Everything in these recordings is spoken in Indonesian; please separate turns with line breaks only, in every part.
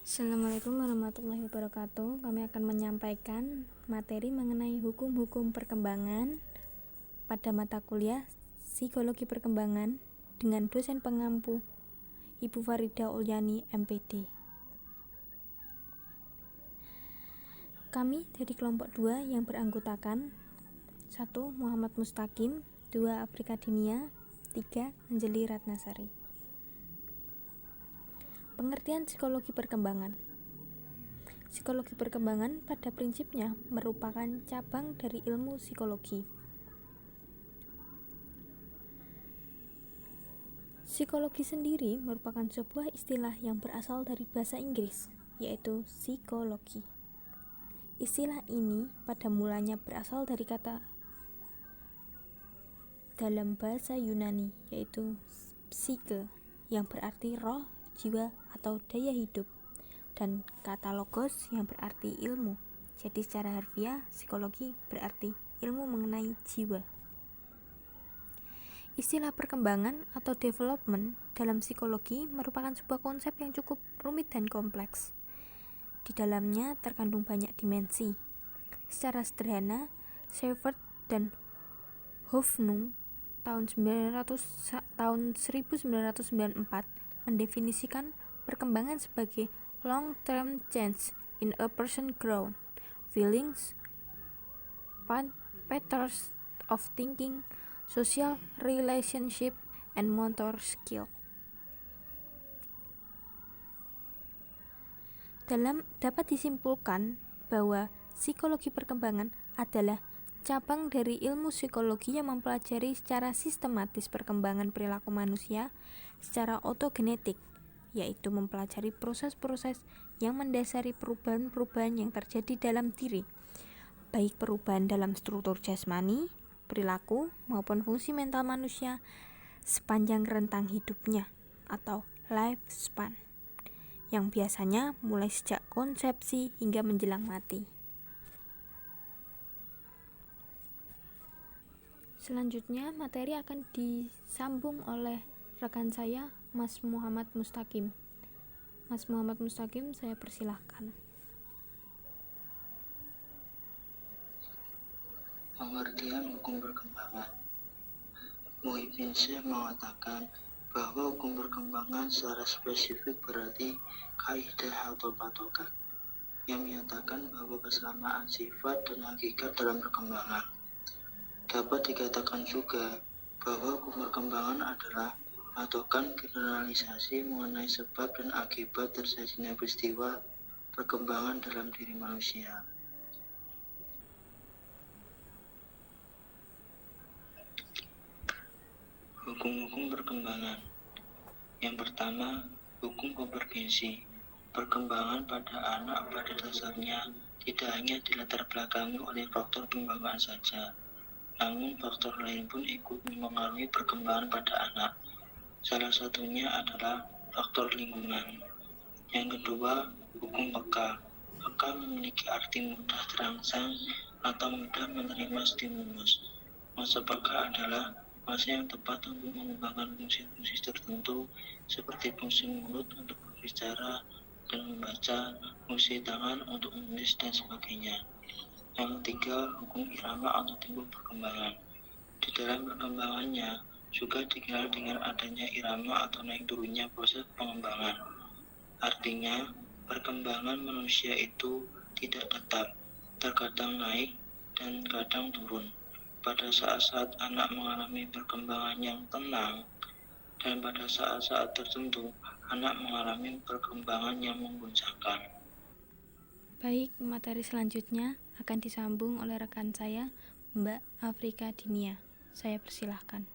Assalamualaikum warahmatullahi wabarakatuh. Kami akan menyampaikan materi mengenai hukum-hukum perkembangan pada mata kuliah Psikologi Perkembangan dengan dosen pengampu Ibu Farida Ulyani, MPD. Kami dari kelompok 2 yang beranggotakan 1. Muhammad Mustaqim, 2. Afrika Dinia, 3. Anjeli Ratnasari. Pengertian psikologi perkembangan. Psikologi perkembangan pada prinsipnya merupakan cabang dari ilmu psikologi. Psikologi sendiri merupakan sebuah istilah yang berasal dari bahasa Inggris, yaitu psikologi. Istilah ini pada mulanya berasal dari kata dalam bahasa Yunani, yaitu psyche, yang berarti roh, jiwa, atau daya hidup, dan kata logos yang berarti ilmu. Jadi secara harfiah, psikologi berarti ilmu mengenai jiwa. Istilah perkembangan atau development dalam psikologi merupakan sebuah konsep yang cukup rumit dan kompleks. Di dalamnya terkandung banyak dimensi. Secara sederhana, Shepard dan Hoffnung tahun 1994 mendefinisikan perkembangan sebagai long-term change in a person's growth, feelings, patterns of thinking, social relationship, and motor skill. Dapat disimpulkan bahwa psikologi perkembangan adalah cabang dari ilmu psikologi yang mempelajari secara sistematis perkembangan perilaku manusia secara otogenetik, yaitu mempelajari proses-proses yang mendasari perubahan-perubahan yang terjadi dalam diri, baik perubahan dalam struktur jasmani, perilaku, maupun fungsi mental manusia sepanjang rentang hidupnya atau lifespan, yang biasanya mulai sejak konsepsi hingga menjelang mati. Selanjutnya, materi akan disambung oleh rekan saya, Mas Muhammad Mustaqim. Mas Muhammad Mustaqim, saya persilahkan.
Pengertian hukum perkembangan. Muhyiddin Syekh mengatakan bahwa hukum perkembangan secara spesifik berarti kaidah atau patokan yang menyatakan bahwa kesamaan sifat dan hakikat dalam perkembangan. Dapat dikatakan juga bahwa hukum perkembangan adalah patokan generalisasi mengenai sebab dan akibat terjadinya peristiwa perkembangan dalam diri manusia. Hukum-hukum perkembangan. Yang pertama, hukum konvergensi. Perkembangan pada anak pada dasarnya tidak hanya dilatar belakangi oleh faktor pembawaan saja, namun faktor lain pun ikut mempengaruhi perkembangan pada anak. Salah satunya adalah faktor lingkungan. Yang kedua, hukum peka. Peka memiliki arti mudah terangsang atau mudah menerima stimulus. Masa peka adalah masa yang tepat untuk mengembangkan fungsi-fungsi tertentu seperti fungsi mulut untuk berbicara dan membaca, fungsi tangan untuk menulis, dan sebagainya. Yang ketiga, hukum irama atau tempo perkembangan. Di dalam perkembangannya juga dikenal dengan adanya irama atau naik turunnya proses pengembangan. Artinya, perkembangan manusia itu tidak tetap, terkadang naik dan kadang turun. Pada saat-saat anak mengalami perkembangan yang tenang, dan pada saat-saat tertentu anak mengalami perkembangan yang mengguncangkan.
Baik, materi selanjutnya akan disambung oleh rekan saya, Mbak Afrika Dinia. Saya persilahkan.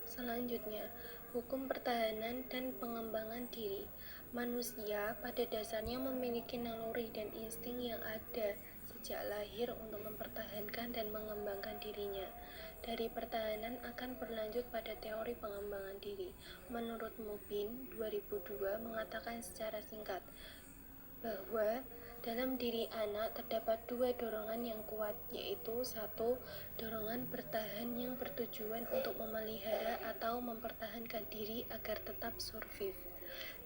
Selanjutnya, hukum pertahanan dan pengembangan diri. Manusia pada dasarnya memiliki naluri dan insting yang ada sejak lahir untuk mempertahankan dan mengembangkan dirinya. Dari pertahanan akan berlanjut pada teori pengembangan diri. Menurut Mubin 2002 mengatakan secara singkat bahwa Dalam diri anak terdapat dua dorongan yang kuat, yaitu satu, dorongan bertahan yang bertujuan untuk memelihara atau mempertahankan diri agar tetap survive.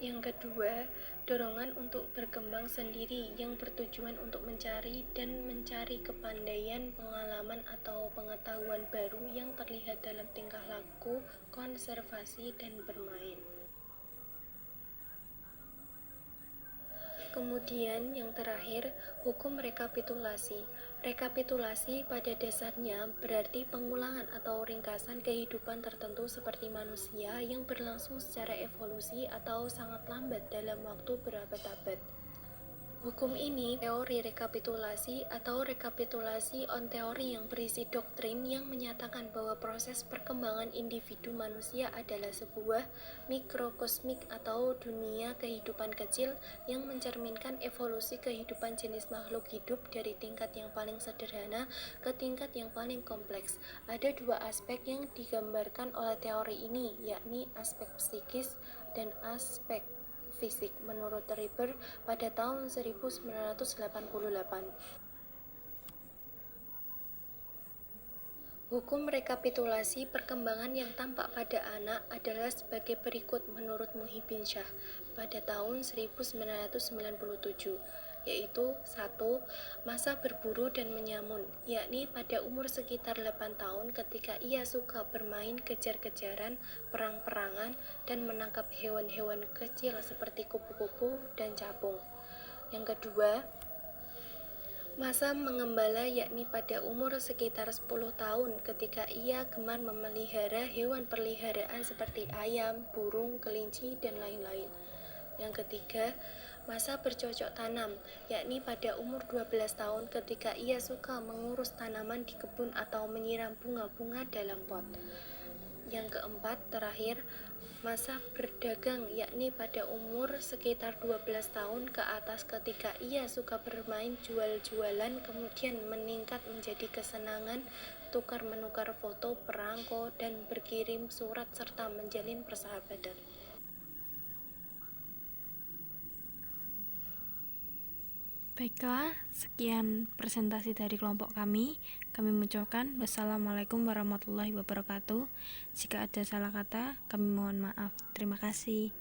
Yang kedua, dorongan untuk berkembang sendiri yang bertujuan untuk mencari dan mencari kepandaian, pengalaman, atau pengetahuan baru yang terlihat dalam tingkah laku, konservasi, dan bermain. Kemudian yang terakhir, hukum rekapitulasi. Rekapitulasi pada dasarnya berarti pengulangan atau ringkasan kehidupan tertentu seperti manusia yang berlangsung secara evolusi atau sangat lambat dalam waktu berabad-abad. Hukum ini teori rekapitulasi atau rekapitulasi on teori yang berisi doktrin yang menyatakan bahwa proses perkembangan individu manusia adalah sebuah mikrokosmik atau dunia kehidupan kecil yang mencerminkan evolusi kehidupan jenis makhluk hidup dari tingkat yang paling sederhana ke tingkat yang paling kompleks. Ada dua aspek yang digambarkan oleh teori ini, yakni aspek psikis dan aspek fisik menurut Reber pada tahun 1988. Hukum rekapitulasi perkembangan yang tampak pada anak adalah sebagai berikut menurut Muhyiddin Shah pada tahun 1997, yaitu 1. Masa berburu dan menyamun, yakni pada umur sekitar 8 tahun ketika ia suka bermain kejar-kejaran, perang-perangan, dan menangkap hewan-hewan kecil seperti kupu-kupu dan capung. Yang kedua, masa mengembala, yakni pada umur sekitar 10 tahun ketika ia gemar memelihara hewan peliharaan seperti ayam, burung, kelinci, dan lain-lain. Yang ketiga, masa bercocok tanam, yakni pada umur 12 tahun ketika ia suka mengurus tanaman di kebun atau menyiram bunga-bunga dalam pot. Yang keempat, terakhir, masa berdagang, yakni pada umur sekitar 12 tahun ke atas ketika ia suka bermain jual-jualan kemudian meningkat menjadi kesenangan tukar-menukar foto, perangko, dan berkirim surat serta menjalin persahabatan.
Baiklah, sekian presentasi dari kelompok kami. Kami mengucapkan wassalamualaikum warahmatullahi wabarakatuh. Jika ada salah kata, kami mohon maaf. Terima kasih.